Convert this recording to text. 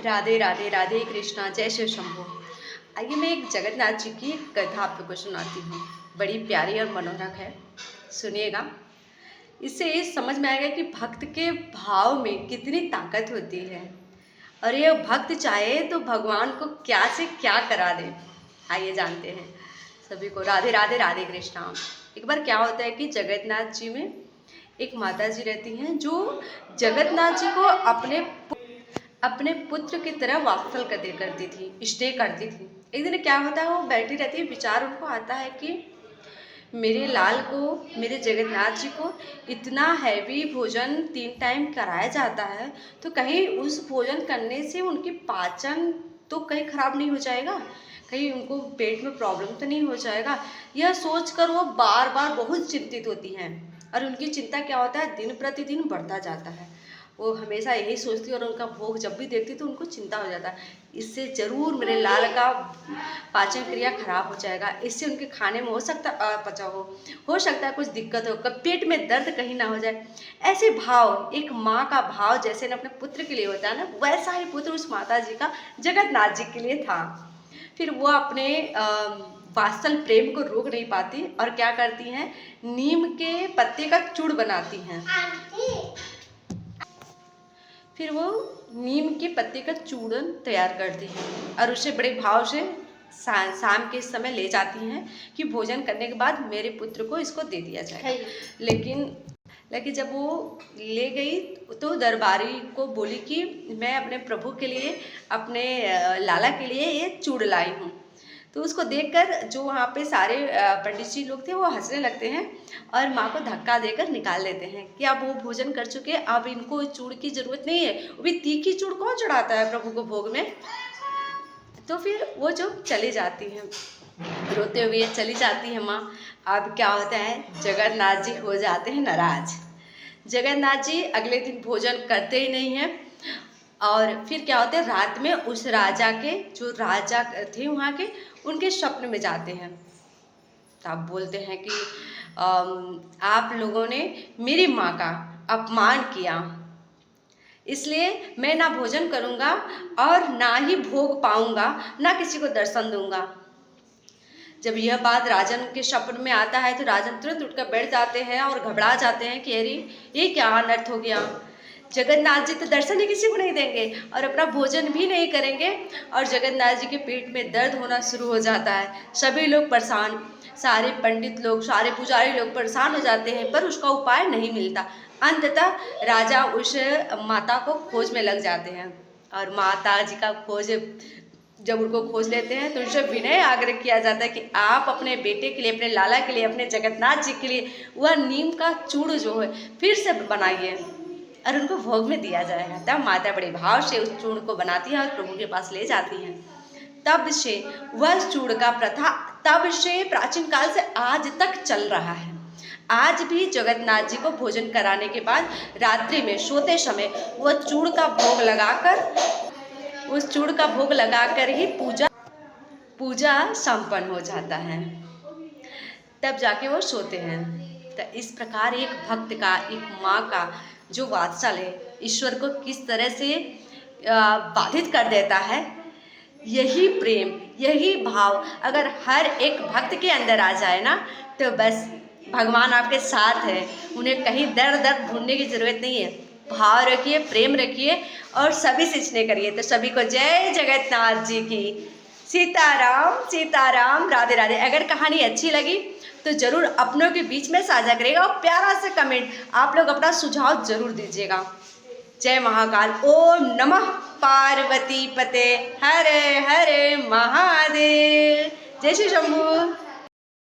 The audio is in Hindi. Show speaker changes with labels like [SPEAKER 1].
[SPEAKER 1] राधे राधे राधे कृष्णा जय शिव शंभो। आइए मैं एक जगन्नाथ जी की कथा आप लोग को सुनाती हूँ। बड़ी प्यारी और मनोरक है, सुनिएगा। इससे ये समझ में आएगा कि भक्त के भाव में कितनी ताकत होती है और ये भक्त चाहे तो भगवान को क्या से क्या करा दे। आइए जानते हैं। सभी को राधे राधे राधे कृष्णा। एक बार क्या होता है कि जगन्नाथ जी में एक माता जी रहती हैं जो जगन्नाथ जी को अपने पुत्र की तरह वात्सल करती थी, स्नेह करती थी। एक दिन क्या होता है, वो बैठी रहती है, विचार उनको आता है कि मेरे लाल को, मेरे जगन्नाथ जी को इतना हैवी भोजन 3 टाइम कराया जाता है, तो कहीं उस भोजन करने से उनकी पाचन तो कहीं खराब नहीं हो जाएगा, कहीं उनको पेट में प्रॉब्लम तो नहीं हो जाएगा। यह सोचकर वो बार बार बहुत चिंतित होती हैं और उनकी चिंता क्या होता है, दिन प्रतिदिन बढ़ता जाता है। वो हमेशा यही सोचती और उनका भोग जब भी देखती तो उनको चिंता हो जाता है, इससे ज़रूर मेरे लाल का पाचन क्रिया खराब हो जाएगा, इससे उनके खाने में हो सकता अपचा हो सकता है कुछ दिक्कत हो, कब पेट में दर्द कहीं ना हो जाए। ऐसे भाव, एक माँ का भाव जैसे न अपने पुत्र के लिए होता है ना, वैसा ही पुत्र उस माता जी का जगन्नाथ जी के लिए था। फिर वो अपने वात्सल प्रेम को रोक नहीं पाती और क्या करती हैं, नीम के पत्ते का चूड़ बनाती हैं। फिर वो नीम के पत्ते का चूर्ण तैयार करती हैं और उसे बड़े भाव से शाम के समय ले जाती हैं कि भोजन करने के बाद मेरे पुत्र को इसको दे दिया जाए। लेकिन जब वो ले गई तो दरबारी को बोली कि मैं अपने प्रभु के लिए, अपने लाला के लिए ये चूड़ लाई हूँ। तो उसको देखकर जो वहाँ पे सारे पंडित जी लोग थे वो हंसने लगते हैं और माँ को धक्का देकर निकाल देते हैं कि अब वो भोजन कर चुके, अब इनको चूड़ की ज़रूरत नहीं है। वो भी तीखी चूड़ कौन चढ़ाता है प्रभु को भोग में। तो फिर वो जो चली जाती हैं, रोते हुए चली जाती है माँ। अब क्या होता है, जगन्नाथ जी हो जाते हैं नाराज। जगन्नाथ जी अगले दिन भोजन करते ही नहीं हैं और फिर क्या होता है, रात में उस राजा के, जो राजा थे वहाँ के, उनके स्वप्न में जाते हैं। तो आप बोलते हैं कि आप लोगों ने मेरी माँ का अपमान किया, इसलिए मैं ना भोजन करूँगा और ना ही भोग पाऊँगा, ना किसी को दर्शन दूँगा। जब यह बात राजन के स्वप्न में आता है तो राजन तुरंत उठकर बैठ जाते हैं और घबरा जाते हैं कि अरे ये क्या अनर्थ हो गया। जगन्नाथ जी तो दर्शन ही किसी को नहीं देंगे और अपना भोजन भी नहीं करेंगे और जगन्नाथ जी के पेट में दर्द होना शुरू हो जाता है। सभी लोग परेशान, सारे पंडित लोग, सारे पुजारी लोग परेशान हो जाते हैं, पर उसका उपाय नहीं मिलता। अंततः राजा उस माता को खोज में लग जाते हैं और माता जी का खोज जब उनको खोज लेते हैं तो उनसे विनय आग्रह किया जाता है कि आप अपने बेटे के लिए, अपने लाला के लिए, अपने जगन्नाथ जी के लिए वह नीम का चूड़ जो है फिर से बनाइए और उनको भोग में दिया जाएगा। तब माता बड़े भाव से उस चूड़ को बनाती है और प्रभु के पास ले जाती हैं। तब से वह चूड़ का प्रथा तब से प्राचीन काल से आज तक चल रहा है। आज भी जगन्नाथ जी को भोजन कराने के बाद रात्रि में सोते समय वह चूड़ का भोग लगाकर, उस चूड़ का भोग लगाकर ही पूजा संपन्न हो जाता है, तब जाके वो सोते हैं। तो इस प्रकार एक भक्त का, एक माँ का जो वात्सल है, ईश्वर को किस तरह से बाधित कर देता है। यही प्रेम, यही भाव अगर हर एक भक्त के अंदर आ जाए ना, तो बस भगवान आपके साथ है। उन्हें कहीं दर दर ढूंढने की जरूरत नहीं है। भाव रखिए, प्रेम रखिए और सभी से स्नेह करिए। तो सभी को जय जगन्नाथ जी की। सीताराम सीताराम, राधे राधे। अगर कहानी अच्छी लगी तो जरूर अपनों के बीच में साझा करिएगा और प्यारा सा कमेंट आप लोग अपना सुझाव जरूर दीजिएगा। जय महाकाल। ओम नमः पार्वती पते, हरे हरे महादेव। जय श्री शंभू।